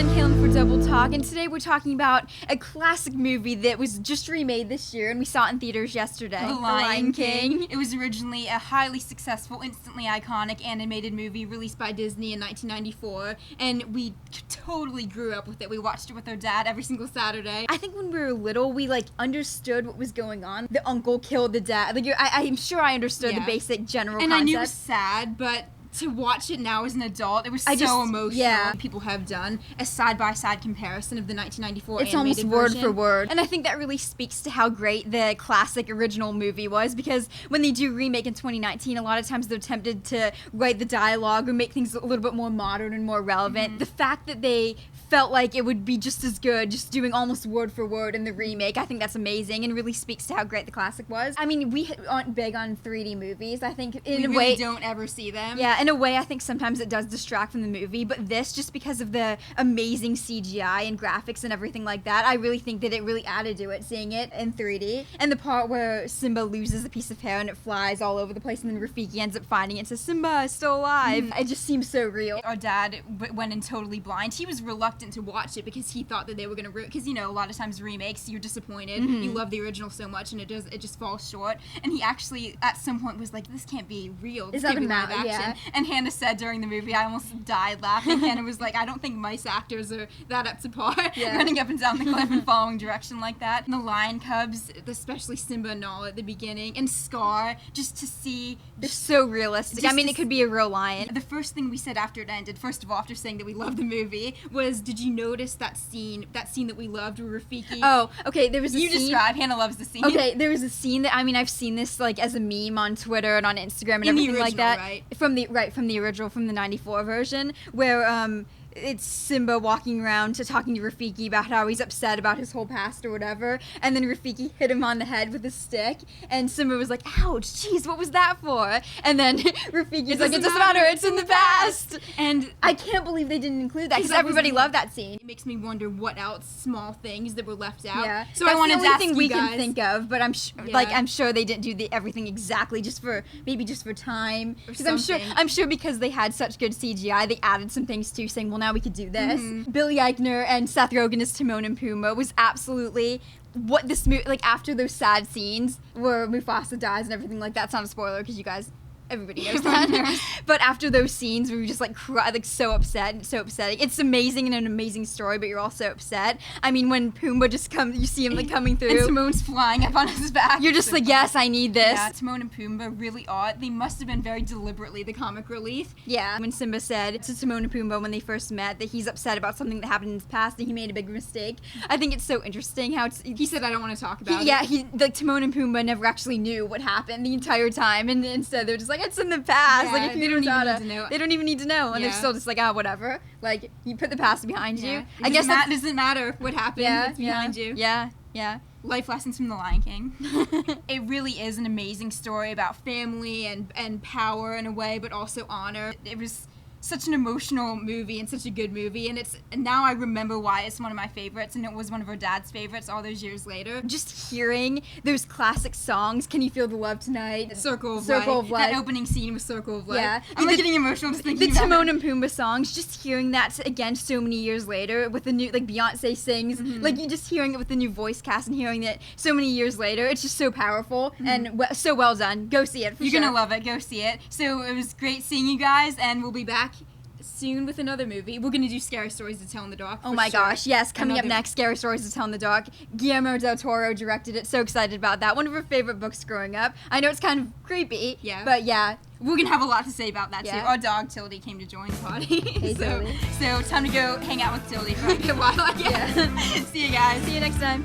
and Cailin for Double Talk, and today we're talking about a classic movie that was just remade this year, and we saw it in theaters yesterday. The Lion King. It was originally a highly successful, instantly iconic animated movie released by Disney in 1994, and we totally grew up with it. We watched it with our dad every single Saturday. I think when we were little, we understood what was going on. The uncle killed the dad. I'm sure I understood the basic general concept. And I knew it was sad, but to watch it now as an adult, it was so emotional. Yeah. People have done a side-by-side comparison of the 1994 it's animated almost word version. for word. And I think that really speaks to how great the classic original movie was, because when they do remake in 2019, a lot of times they're tempted to write the dialogue or make things a little bit more modern and more relevant. Mm-hmm. The fact that they felt like it would be just as good, just doing almost word for word in the remake, I think that's amazing and really speaks to how great the classic was. I mean, we aren't big on 3D movies. I think in a way, we don't ever see them. Yeah, in a way, I think sometimes it does distract from the movie, but this, just because of the amazing CGI and graphics and everything like that, I really think that it really added to it, seeing it in 3D. And the part where Simba loses a piece of hair and it flies all over the place, and then Rafiki ends up finding it and says, "Simba is still alive." Mm. It just seems so real. Our dad went in totally blind. He was reluctant to watch it because he thought that they were going to because you know, a lot of times remakes, you're disappointed. Mm-hmm. You love the original so much and it just falls short. And he actually at some point was like, "This can't be real. This can't be live action." Yeah. And Hannah said during the movie, I almost died laughing. Hannah was like, "I don't think mice actors are that up to par." Yeah. Running up and down the cliff and following direction like that. And the lion cubs, especially Simba and Nala at the beginning, and Scar, just to see, they're so realistic. I mean, it could be a real lion. The first thing we said after it ended, first of all, after saying that we loved the movie, was, did you notice that scene that we loved where Rafiki... Oh, okay, there was a scene... You describe, Hannah loves the scene. Okay, there was a scene that, I mean, I've seen this, as a meme on Twitter and on Instagram and everything original, like that. Right? From the original, from the 94 version, where, it's Simba walking around talking to Rafiki about how he's upset about his whole past or whatever, and then Rafiki hit him on the head with a stick, and Simba was like, "Ouch, jeez, what was that for?" And then Rafiki's like, "It doesn't matter, it's in the past." And I can't believe they didn't include that, because everybody loved that scene. It makes me wonder what else small things that were left out. Yeah. So I wanted to ask you guys. That's the only thing we can think of, but I'm sure they didn't do everything exactly just for time. Because I'm sure because they had such good CGI, they added some things too, saying, "Well, now we could do this." Mm-hmm. Billy Eichner and Seth Rogen as Timon and Pumbaa was absolutely what this movie, after those sad scenes where Mufasa dies and everything like that. It's not a spoiler because everybody knows that. But after those scenes, we were just so upset and so upsetting. It's amazing and an amazing story, but you're also upset. I mean, when Pumbaa just comes, you see him coming through, and Timon's flying up on his back. You're just yes, I need this. Yeah, Timon and Pumbaa really are. They must have been very deliberately the comic relief. Yeah, when Simba said to Timon and Pumbaa when they first met that he's upset about something that happened in his past and he made a big mistake. I think it's so interesting how he said, "I don't want to talk about it." Yeah, Timon and Pumbaa never actually knew what happened the entire time, and instead they're just like, "It's in the past." Yeah, if you don't even need to know. They don't even need to know, and they're still just whatever. You put the past behind you. I guess that doesn't matter what happened. It's behind you. Yeah. Life lessons from The Lion King. It really is an amazing story about family and power in a way, but also honor. It was such an emotional movie and such a good movie, and now I remember why it's one of my favorites, and it was one of our dad's favorites all those years later. Just hearing those classic songs, "Can You Feel the Love Tonight?" Circle of Life. That opening scene was Circle of Life. Yeah. I'm getting emotional just thinking about it. The Timon and Pumbaa songs, just hearing that again so many years later with the new, Beyonce sings, you just hearing it with the new voice cast and hearing that so many years later, it's just so powerful and so well done. Go see it, You're gonna love it. Go see it. So it was great seeing you guys, and we'll be back soon with another movie. We're gonna do Scary Stories to Tell in the Dark. Oh my gosh, yes, coming up next, Scary Stories to Tell in the Dark. Guillermo del Toro directed it. So excited about that. One of our favorite books growing up. I know it's kind of creepy, but yeah. We're gonna have a lot to say about that too. Our dog Tildy came to join the party. Hey, so time to go hang out with Tildy for a good while. See you guys. See you next time.